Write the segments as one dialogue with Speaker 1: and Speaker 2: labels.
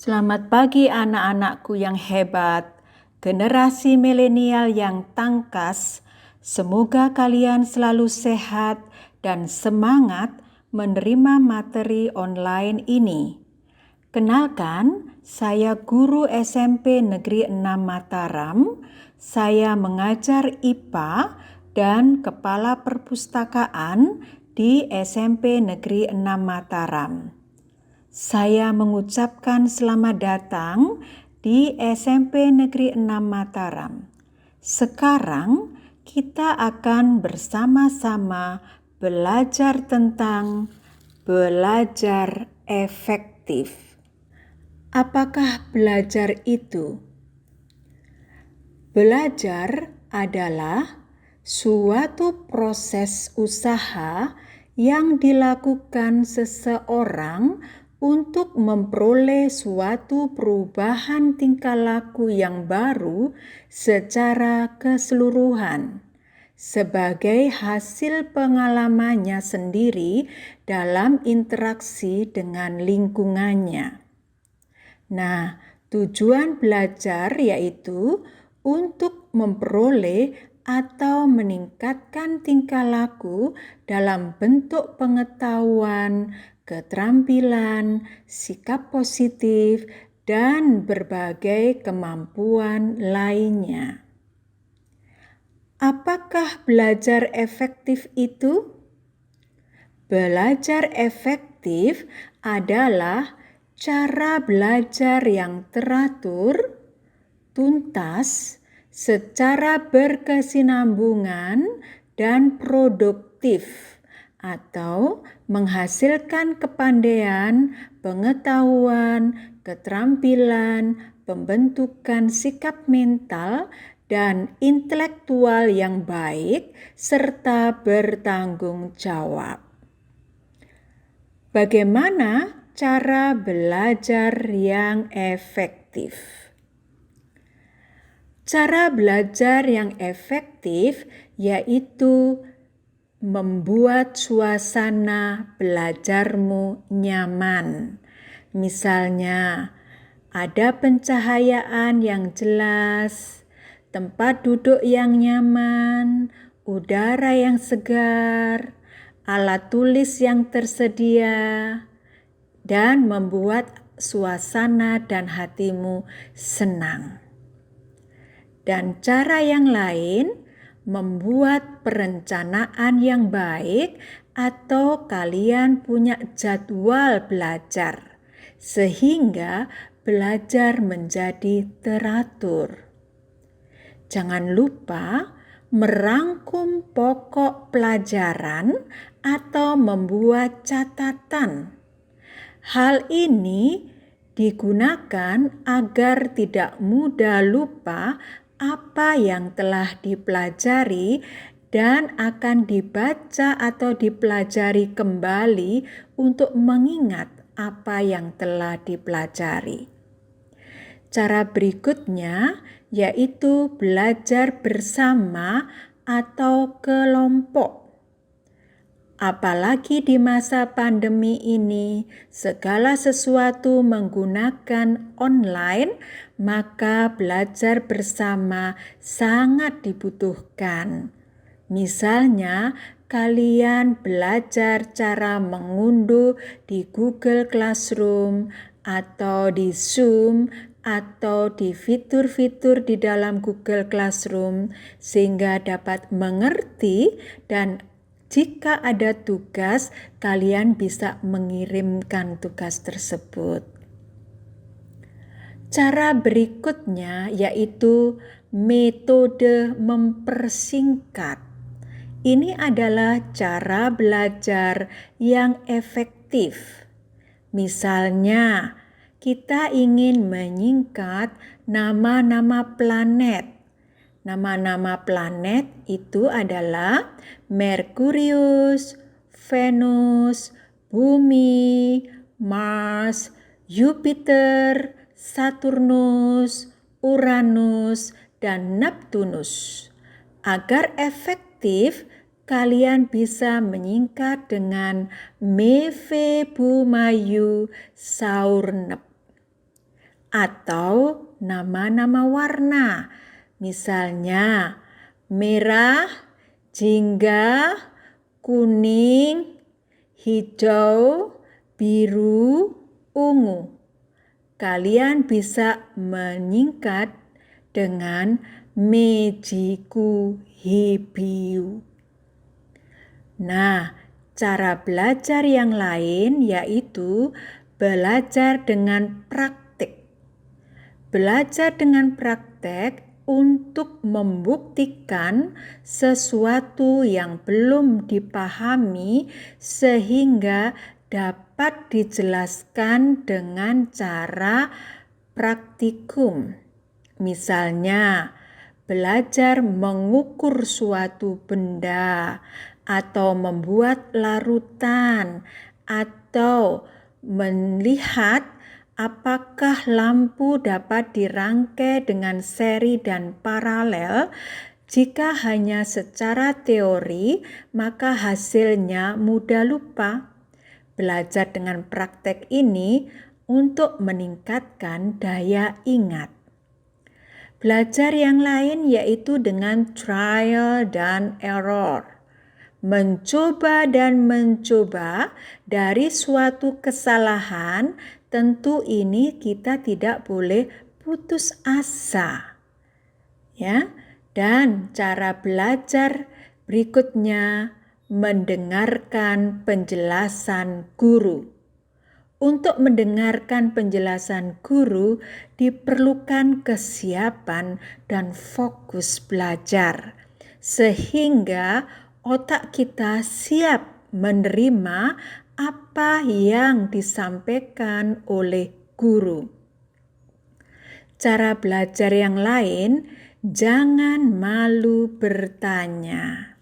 Speaker 1: Selamat pagi anak-anakku yang hebat, generasi milenial yang tangkas. Semoga kalian selalu sehat dan semangat menerima materi online ini. Kenalkan, saya guru SMP Negeri 6 Mataram. Saya mengajar IPA dan kepala perpustakaan di SMP Negeri 6 Mataram. Saya mengucapkan selamat datang di SMP Negeri 6 Mataram. Sekarang kita akan bersama-sama belajar tentang belajar efektif. Apakah belajar itu? Belajar adalah suatu proses usaha yang dilakukan seseorang untuk memperoleh suatu perubahan tingkah laku yang baru secara keseluruhan sebagai hasil pengalamannya sendiri dalam interaksi dengan lingkungannya. Nah, tujuan belajar yaitu untuk memperoleh atau meningkatkan tingkah laku dalam bentuk pengetahuan, keterampilan, sikap positif, dan berbagai kemampuan lainnya. Apakah belajar efektif itu? Belajar efektif adalah cara belajar yang teratur, tuntas, secara berkesinambungan, dan produktif, atau menghasilkan kepandaian, pengetahuan, keterampilan, pembentukan sikap mental, dan intelektual yang baik, serta bertanggung jawab. Bagaimana cara belajar yang efektif? Cara belajar yang efektif yaitu membuat suasana belajarmu nyaman. Misalnya, ada pencahayaan yang jelas, tempat duduk yang nyaman, udara yang segar, alat tulis yang tersedia, dan membuat suasana dan hatimu senang. Dan cara yang lain, membuat perencanaan yang baik atau kalian punya jadwal belajar sehingga belajar menjadi teratur. Jangan lupa merangkum pokok pelajaran atau membuat catatan. Hal ini digunakan agar tidak mudah lupa apa yang telah dipelajari dan akan dibaca atau dipelajari kembali untuk mengingat apa yang telah dipelajari. Cara berikutnya yaitu belajar bersama atau kelompok. Apalagi di masa pandemi ini, segala sesuatu menggunakan online, maka belajar bersama sangat dibutuhkan. Misalnya, kalian belajar cara mengunduh di Google Classroom atau di Zoom atau di fitur-fitur di dalam Google Classroom sehingga dapat mengerti dan jika ada tugas, kalian bisa mengirimkan tugas tersebut. Cara berikutnya yaitu metode mempersingkat. Ini adalah cara belajar yang efektif. Misalnya, kita ingin menyingkat nama-nama planet. Nama-nama planet itu adalah Merkurius, Venus, Bumi, Mars, Jupiter, Saturnus, Uranus, dan Neptunus. Agar efektif, kalian bisa menyingkat dengan Meve Bumayu Saurnep. atau nama-nama warna. Misalnya merah, jingga, kuning, hijau, biru, ungu. Kalian bisa menyingkat dengan mejiku hibiu. Nah, cara belajar yang lain yaitu belajar dengan praktik. Belajar dengan praktek untuk membuktikan sesuatu yang belum dipahami sehingga dapat dijelaskan dengan cara praktikum. Misalnya, belajar mengukur suatu benda atau membuat larutan atau melihat apakah lampu dapat dirangkai dengan seri dan paralel. Jika hanya secara teori, maka hasilnya mudah lupa. Belajar dengan praktek ini untuk meningkatkan daya ingat. Belajar yang lain yaitu dengan trial dan error. Mencoba dan mencoba dari suatu kesalahan, tentu ini kita tidak boleh putus asa. Ya, dan cara belajar berikutnya mendengarkan penjelasan guru. Untuk mendengarkan penjelasan guru diperlukan kesiapan dan fokus belajar, sehingga otak kita siap menerima apa yang disampaikan oleh guru. Cara belajar yang lain, jangan malu bertanya.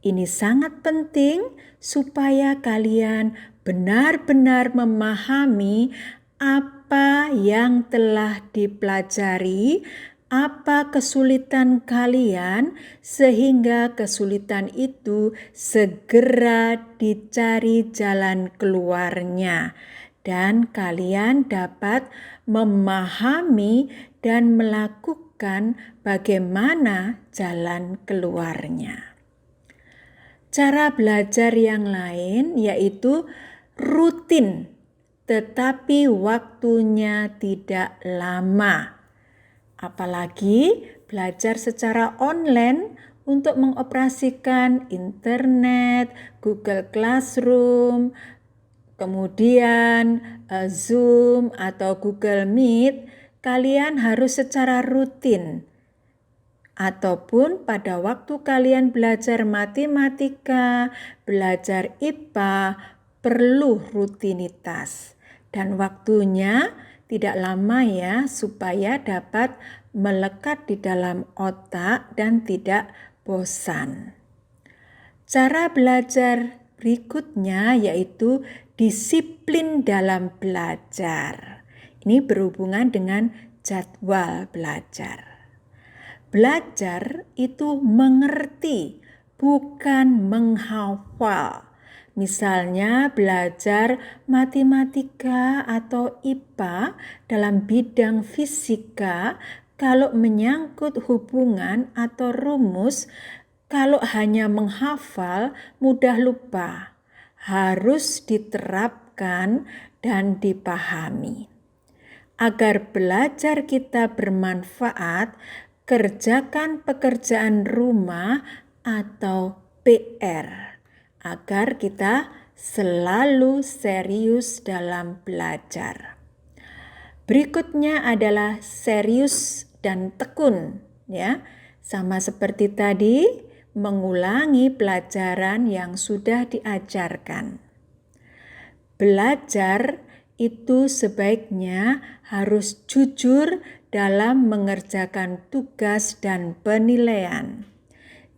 Speaker 1: Ini sangat penting supaya kalian benar-benar memahami apa yang telah dipelajari, apa kesulitan kalian, sehingga kesulitan itu segera dicari jalan keluarnya, dan kalian dapat memahami dan melakukan bagaimana jalan keluarnya. Cara belajar yang lain yaitu rutin, tetapi waktunya tidak lama. Apalagi belajar secara online untuk mengoperasikan internet, Google Classroom, kemudian Zoom atau Google Meet, kalian harus secara rutin. Ataupun pada waktu kalian belajar matematika, belajar IPA, perlu rutinitas. Dan waktunya tidak lama ya, supaya dapat melekat di dalam otak dan tidak bosan. Cara belajar berikutnya yaitu disiplin dalam belajar. Ini berhubungan dengan jadwal belajar. Belajar itu mengerti, bukan menghafal. Misalnya belajar matematika atau IPA dalam bidang fisika, kalau menyangkut hubungan atau rumus, kalau hanya menghafal mudah lupa. Harus diterapkan dan dipahami. Agar belajar kita bermanfaat, kerjakan pekerjaan rumah atau PR agar kita selalu serius dalam belajar. Berikutnya adalah serius dan tekun, ya. Sama seperti tadi, mengulangi pelajaran yang sudah diajarkan. Belajar itu sebaiknya harus jujur dalam mengerjakan tugas dan penilaian.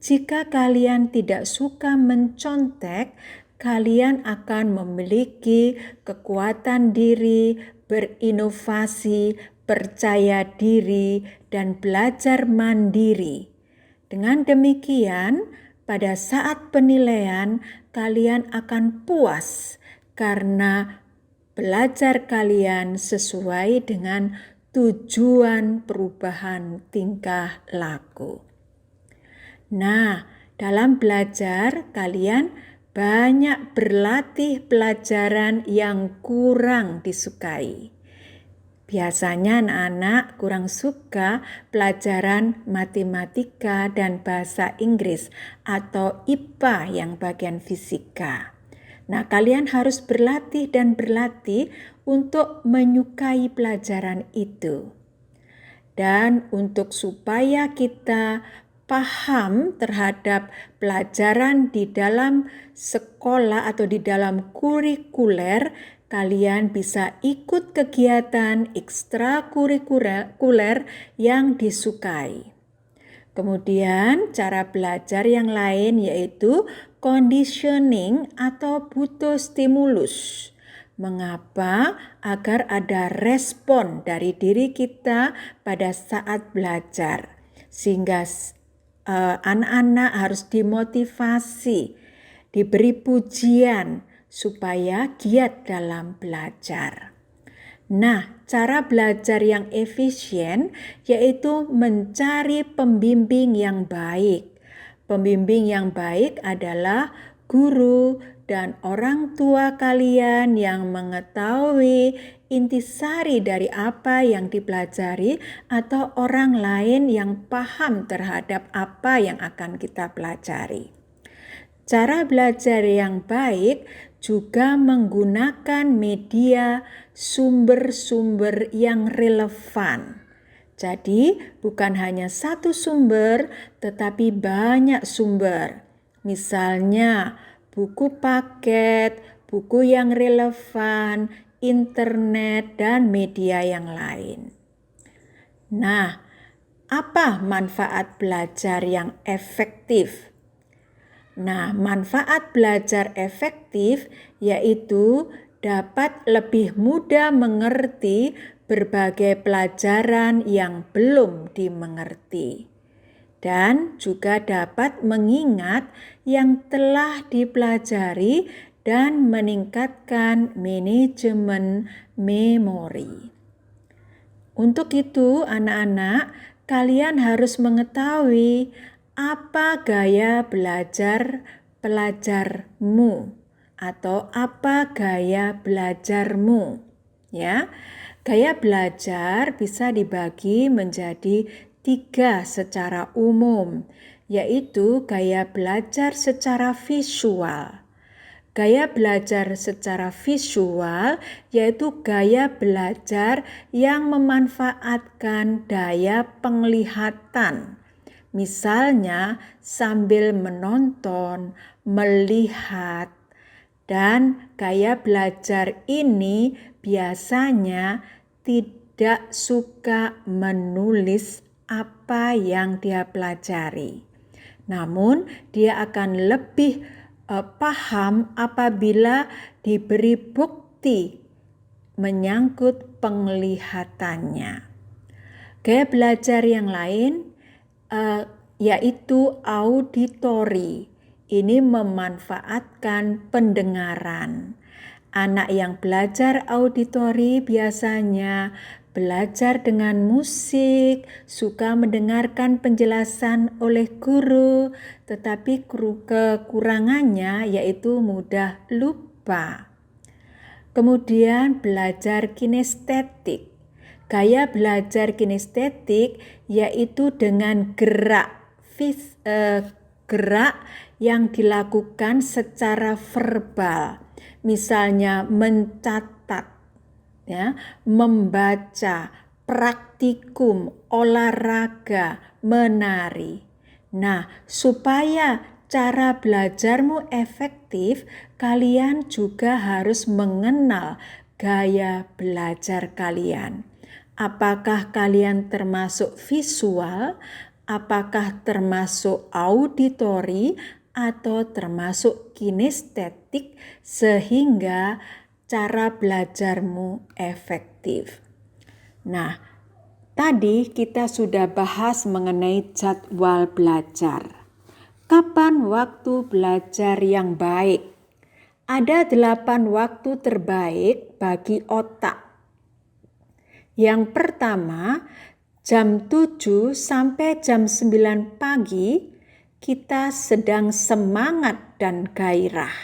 Speaker 1: Jika kalian tidak suka mencontek, kalian akan memiliki kekuatan diri, berinovasi, percaya diri, dan belajar mandiri. Dengan demikian, pada saat penilaian, kalian akan puas karena belajar kalian sesuai dengan tujuan perubahan tingkah laku. Nah, dalam belajar kalian banyak berlatih pelajaran yang kurang disukai. Biasanya anak-anak kurang suka pelajaran matematika dan bahasa Inggris atau IPA yang bagian fisika. Nah, kalian harus berlatih dan berlatih untuk menyukai pelajaran itu. Dan untuk supaya kita paham terhadap pelajaran di dalam sekolah atau di dalam kurikuler, kalian bisa ikut kegiatan ekstrakurikuler yang disukai. Kemudian cara belajar yang lain yaitu conditioning atau butuh stimulus. Mengapa? Agar ada respon dari diri kita pada saat belajar. Sehingga anak-anak harus dimotivasi, diberi pujian supaya giat dalam belajar. Nah, cara belajar yang efisien yaitu mencari pembimbing yang baik. Pembimbing yang baik adalah guru dan orang tua kalian yang mengetahui intisari dari apa yang dipelajari atau orang lain yang paham terhadap apa yang akan kita pelajari. Cara belajar yang baik juga menggunakan media sumber-sumber yang relevan. Jadi, bukan hanya satu sumber, tetapi banyak sumber. Misalnya, buku paket, buku yang relevan, internet, dan media yang lain. Nah, apa manfaat belajar yang efektif? Nah, manfaat belajar efektif yaitu dapat lebih mudah mengerti berbagai pelajaran yang belum dimengerti. Dan juga dapat mengingat yang telah dipelajari dan meningkatkan manajemen memori. Untuk itu, anak-anak, kalian harus mengetahui apa gaya belajar pelajarmu atau apa gaya belajarmu, ya. Gaya belajar bisa dibagi menjadi 3 secara umum, yaitu gaya belajar secara visual. Gaya belajar secara visual yaitu gaya belajar yang memanfaatkan daya penglihatan. Misalnya sambil menonton, melihat, dan gaya belajar ini biasanya tidak suka menulis apa yang dia pelajari. Namun dia akan lebih paham apabila diberi bukti menyangkut penglihatannya. Gaya belajar yang lain yaitu auditori. Ini memanfaatkan pendengaran. Anak yang belajar auditori biasanya belajar dengan musik, suka mendengarkan penjelasan oleh guru, tetapi kekurangannya yaitu mudah lupa. Kemudian belajar kinestetik. Gaya belajar kinestetik yaitu dengan gerak yang dilakukan secara verbal. Misalnya mencatat, ya, membaca, praktikum, olahraga, menari. Nah, supaya cara belajarmu efektif, kalian juga harus mengenal gaya belajar kalian. Apakah kalian termasuk visual, apakah termasuk auditori, atau termasuk kinestetik sehingga cara belajarmu efektif. Nah, tadi kita sudah bahas mengenai jadwal belajar. Kapan waktu belajar yang baik? Ada 8 waktu terbaik bagi otak. Yang pertama, jam 7 sampai jam 9 pagi kita sedang semangat dan gairah.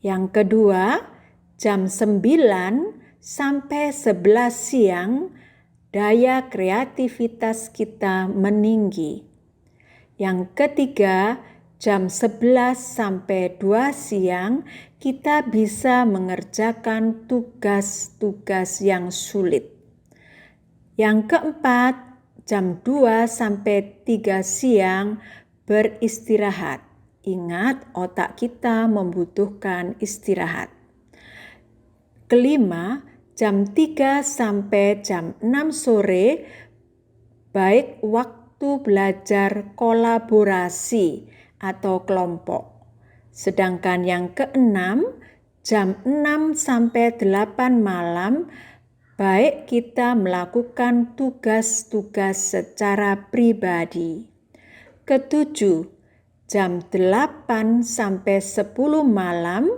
Speaker 1: Yang kedua, jam 9 sampai 11 siang daya kreativitas kita meninggi. Yang ketiga, jam 11 sampai 2 siang kita bisa mengerjakan tugas-tugas yang sulit. Yang keempat, jam 2 sampai 3 siang beristirahat. Ingat, otak kita membutuhkan istirahat. Kelima, jam 3 sampai jam 6 sore baik waktu belajar kolaborasi atau kelompok. Sedangkan yang keenam, jam 6 sampai 8 malam baik kita melakukan tugas-tugas secara pribadi. Ketujuh, jam 8 sampai 10 malam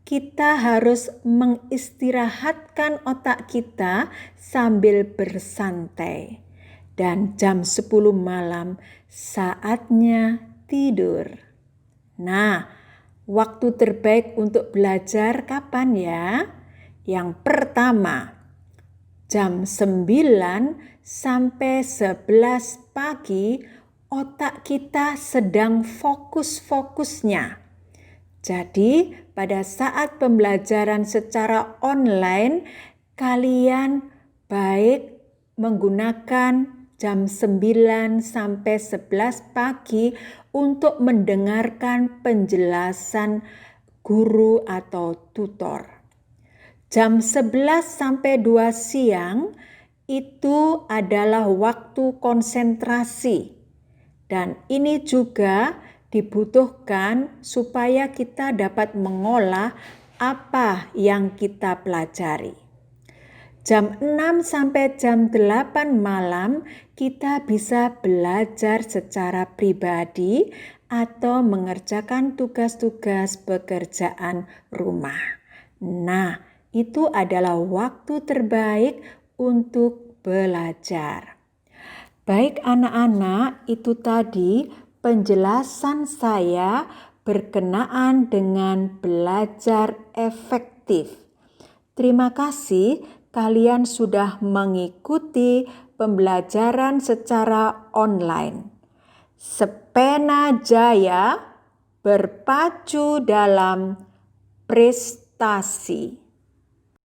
Speaker 1: kita harus mengistirahatkan otak kita sambil bersantai. Dan jam 10 malam saatnya tidur. Nah, waktu terbaik untuk belajar kapan ya? Yang pertama, jam 9 sampai 11 pagi otak kita sedang fokus-fokusnya. Jadi pada saat pembelajaran secara online kalian baik menggunakan jam 9 sampai 11 pagi untuk mendengarkan penjelasan guru atau tutor. Jam 11 sampai 2 siang itu adalah waktu konsentrasi. Dan ini juga dibutuhkan supaya kita dapat mengolah apa yang kita pelajari. Jam 6 sampai jam 8 malam kita bisa belajar secara pribadi atau mengerjakan tugas-tugas pekerjaan rumah. Nah, itu adalah waktu terbaik untuk belajar. Baik anak-anak, itu tadi penjelasan saya berkenaan dengan belajar efektif. Terima kasih kalian sudah mengikuti pembelajaran secara online. Sepena jaya berpacu dalam prestasi.